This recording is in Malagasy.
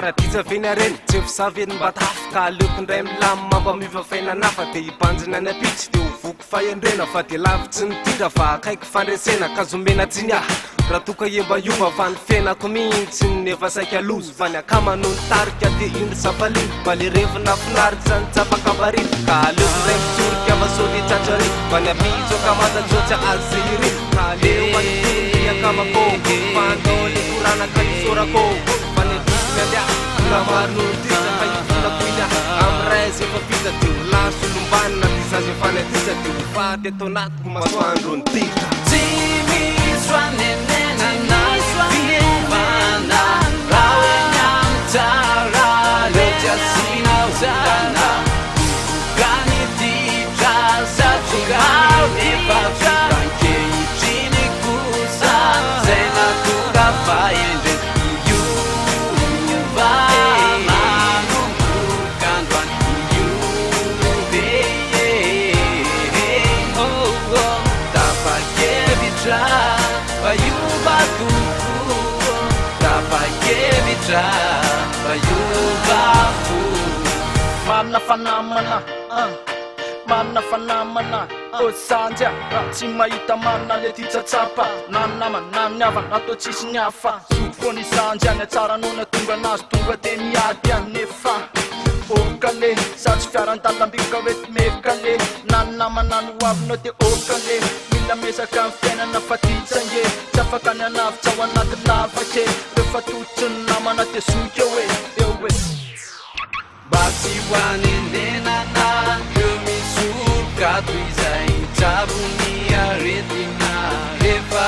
Maratizavena reny tsy fisaveny mba tafaka aleokindray milamy mampamiva fainanafa dia hibanjina ny apitsy dia hovoko fahendrena fa dia lavitsy ny tira fa akaiky fandresena kazomena tsiny ah raha toka emba iova fa ny fenako mihitsy ny efa saika lozo fa ny akamano ny tarika dia indry safaliny mba le revina finaritsy zany tsapakavariny ka aleokindray mitsorika masody tsatrary mba ny apiso akamatajotsy azy iri ka aleo manitony akamako fa andao le koranaka isorako fa ny dosiny alia la maro ny tisa fa ivolako iny amin'ny raizy efa vita dia ho laso lombanina ty zazy efa natisa dia ho fady atao anatiko masoandro ny tika tsy misy anenena na fiovana raha eny amin'ny tsara leo tsy asiana olana ganititra satria efa vitankehitriny kosa zay natonga fahendre iova manomboka androany iove tapa-kevitra fa iova toko tapa-kevitra fa iova fo manana fanamana manana fanamana osanja tsy mahita manana le ty tsatsapa na ny namana na ny havana atao tsisy ny hafa soty foana isanjy any atsara nona tonga anazy tonga dia miady any nefa okale satsy fiaran-dalambika oety mekale na ny namana ny hoavinao dia okale mila mesaka amin'ny fiainana fa titsange tsy afaka ny anavitsy ao anaty lavake rehefa totry ny namana dia soka hoe eo hoe mba tsy hoanenenana eo misoroka toy izay tsavony aretina rehefa